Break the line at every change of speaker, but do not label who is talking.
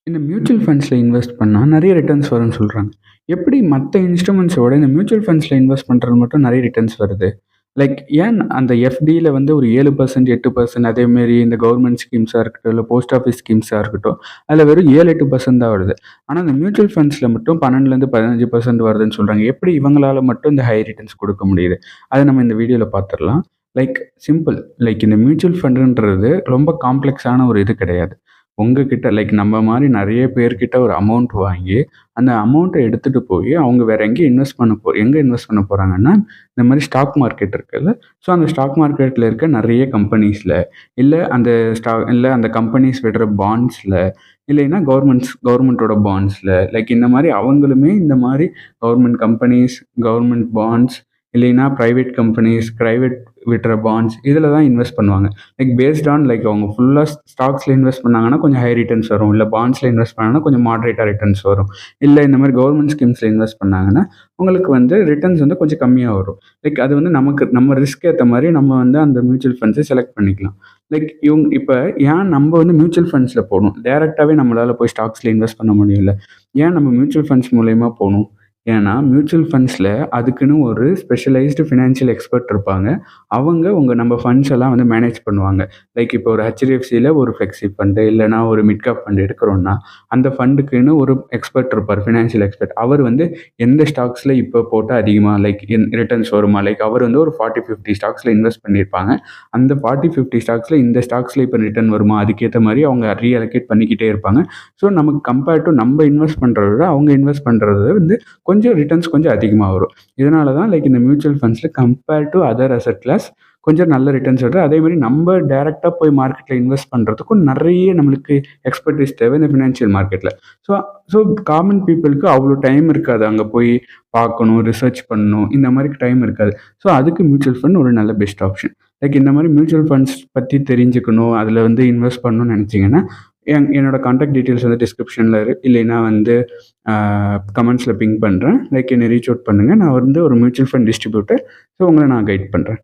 இந்த mutual ஃபண்ட்ஸ்ல invest பண்ணா நெறைய ரிட்டர்ன்ஸ் வரும்னு சொல்றாங்க. எப்படி மத்த இன்ஸ்ட்ருமெண்ட்ஸோட இந்த மியூச்சுவல் ஃபண்ட்ஸ்ல இன்வெஸ்ட் பண்றது மட்டும் நெறைய ரிட்டர்ன்ஸ் வருது? லைக் ஏன் அந்த எஃப்டில வந்து ஒரு 7% 8% அதேமாரி இந்த கவர்மெண்ட் ஸ்கீம்ஸா இருக்கட்டும், இல்ல போஸ்ட் ஆஃபிஸ் ஸ்கீம்ஸா இருக்கட்டும், அதில வெறும் 7, 8% தான் வருது. ஆனா இந்த மியூச்சுவல் ஃபண்ட்ஸ்ல மட்டும் 12லேருந்து 15% வருதுன்னு சொல்றாங்க. எப்படி இவங்களால மட்டும் இந்த ஹை ரிட்டர்ன்ஸ் குடுக்க முடியுது? அத நம்ம இந்த வீடியோல பார்த்துரலாம். Like simple. லைக் இந்த மியூச்சுவல் ஃபண்டுன்றது ரொம்ப காம்ப்ளக்ஸான ஒரு இது கிடையாது. உங்ககிட்ட லைக் நம்ம மாரி நெறைய பேர்கிட்ட ஒரு அமௌண்ட் வாங்கி, அந்த அமௌண்ட்ட எடுத்துட்டு போயி, அவங்க வேற எங்கேயும் இன்வெஸ்ட் பண்ண எங்க இன்வெஸ்ட் பண்ண போறாங்கன்னா, இந்த மாரி ஸ்டாக் மார்க்கெட் இருக்குல்ல. ஸோ, அந்த ஸ்டாக் மார்க்கெட்ல இருக்க நெறைய கம்பெனீஸ்ல, இல்ல அந்த கம்பெனீஸ் விடுற பாண்ட்ஸ்ல, இல்லைன்னா கவர்மெண்ட்டோட பாண்ட்ஸ்ல, லைக் இந்த மாரி அவங்களுமே இந்த மாரி கவர்மெண்ட் கம்பெனீஸ், கவர்மெண்ட் பாண்ட்ஸ் இல்லைன்னா பிரைவேட் கம்பெனீஸ், பிரைவேட் விடுற பாண்ட்ஸ் இதில தான் இன்வெஸ்ட் பண்ணுவாங்க. லைக் பேஸ்ட் ஆன் லைக் அவங்க ஃபுல்லா ஸ்டாக்ஸ்ல இன்வெஸ்ட் பண்ணாங்கன்னா கொஞ்சம் ஹை ரிட்டர்ன்ஸ் வரும். இல்ல பாண்ட்ஸ்ல இன்வெஸ்ட் பண்ணாங்கன்னா கொஞ்சம் மாடரேட்டா ரிட்டர்ன்ஸ் வரும். இல்ல இந்த மாரி கவர்மெண்ட் ஸ்கீம்ஸ்ல இன்வெஸ்ட் பண்ணாங்கன்னா, உங்களுக்கு வந்து ரிட்டர்ன்ஸ் வந்து கொஞ்சம் கம்மியா வரும். லைக் அது வந்து நமக்கு நம்ம ரிஸ்க் ஏத்த மாரி நம்ம வந்து அந்த மியூச்சுவல் ஃபண்ட்ஸ செலக்ட் பண்ணிக்கலாம். லைக் இப்ப ஏன் நம்ம வந்து மியூச்சுவல் ஃபண்ட்ஸ்ல போணும்? டைரக்ட்டாவே நம்மளால போய் ஸ்டாக்ஸ்ல இன்வெஸ்ட் பண்ண முடியும்ல. ஏன் நம்ம மியூச்சுவல் ஃபண்ட்ஸ் மூலியமா போணும்? ஏன்னா மியூச்சுவல் ஃபண்ட்ஸ்ல அதுக்குன்னு ஒரு ஸ்பெஷலைஸ்டு ஃபினான்ஷியல் எக்ஸ்பர்ட் இருப்பாங்க. அவங்க நம்ம ஃபண்ட்ஸ் எல்லாம் வந்து மேனேஜ் பண்ணுவாங்க. லைக் இப்போ ஒரு ஹெச்டிஎஃப்சில ஒரு ஃப்ளெக்ஸி ஃபண்ட் இல்லன்னா ஒரு மிட் கேப் ஃபண்ட் எடுக்கிறோம்னா, அந்த ஃபண்டுக்குன்னு ஒரு எக்ஸ்பர்ட் இருப்பார். Financial expert. அவர் வந்து எந்த ஸ்டாக்ஸ்ல இப்ப போட்டா அதிகமா லைக் ரிட்டர்ன்ஸ் வருமா? லைக் அவர் வந்து ஒரு 40, 50 ஸ்டாக்ஸ்ல இன்வெஸ்ட் பண்ணியிருப்பாங்க. அந்த 40, 50 ஸ்டாக்ஸ்ல இந்த ஸ்டாக்ஸ்ல இப்ப ரிட்டர்ன் வருமா? அதுக்கேத்த மாரி அவங்க ரீஅலோகேட் பண்ணிக்கிட்டே இருப்பாங்க. ஸோ நமக்கு கம்பேர் டூ நம்ம இன்வெஸ்ட் பண்றத விட அவங்க இன்வெஸ்ட் பண்றது வந்து கொஞ்சம் ரிட்டர்ன்ஸ் கொஞ்சம் அதிகமா வரும். இதனால தான் லைக் இந்த மியூச்சுவல் ஃபண்ட்ஸ்ல compare to other asset class கொஞ்சம் நல்ல ரிட்டர்ன்ஸ் வருது. அதே மாரி நம்ம டைரக்ட்டா போய் மார்க்கெட்ல இன்வெஸ்ட் பண்றதுக்கும் நெறைய நம்மளுக்கு எக்ஸ்பெர்டீஸ் தேவை இந்த ஃபினான்ஷியல் மார்க்கெட்ல. ஸோ ஸோ காமன் பீப்பிள்க்கு அவ்ளோ டைம் இருக்காது. அங்க போய் பார்க்கணும், ரிசர்ச் பண்ணணும். இந்த மாரி டைம் இருக்காது. ஸோ அதுக்கு மியூச்சுவல் ஃபண்ட் ஒரு நல்ல பெஸ்ட் ஆப்ஷன். லைக் இந்த மாரி மியூச்சுவல் ஃபண்ட்ஸ் பத்தி தெரிஞ்சுக்கணும், அதுல வந்து இன்வெஸ்ட் பண்ணணும்னு நெனச்சீங்கன்னா, என்னோட கான்டாக்ட் டீட்டெயில்ஸ் வந்து டிஸ்கிரிப்ஷன்ல இல்லைன்னா வந்து கமெண்ட்ஸ்ல பிங் பண்றேன். லைக் என்ன ரீச் அவுட் பண்ணுங்க. நான் வந்து ஒரு மியூச்சுவல் ஃபண்ட் டிஸ்ட்ரிபியூட்டர். ஸோ உங்கள நான் கைட் பண்றேன்.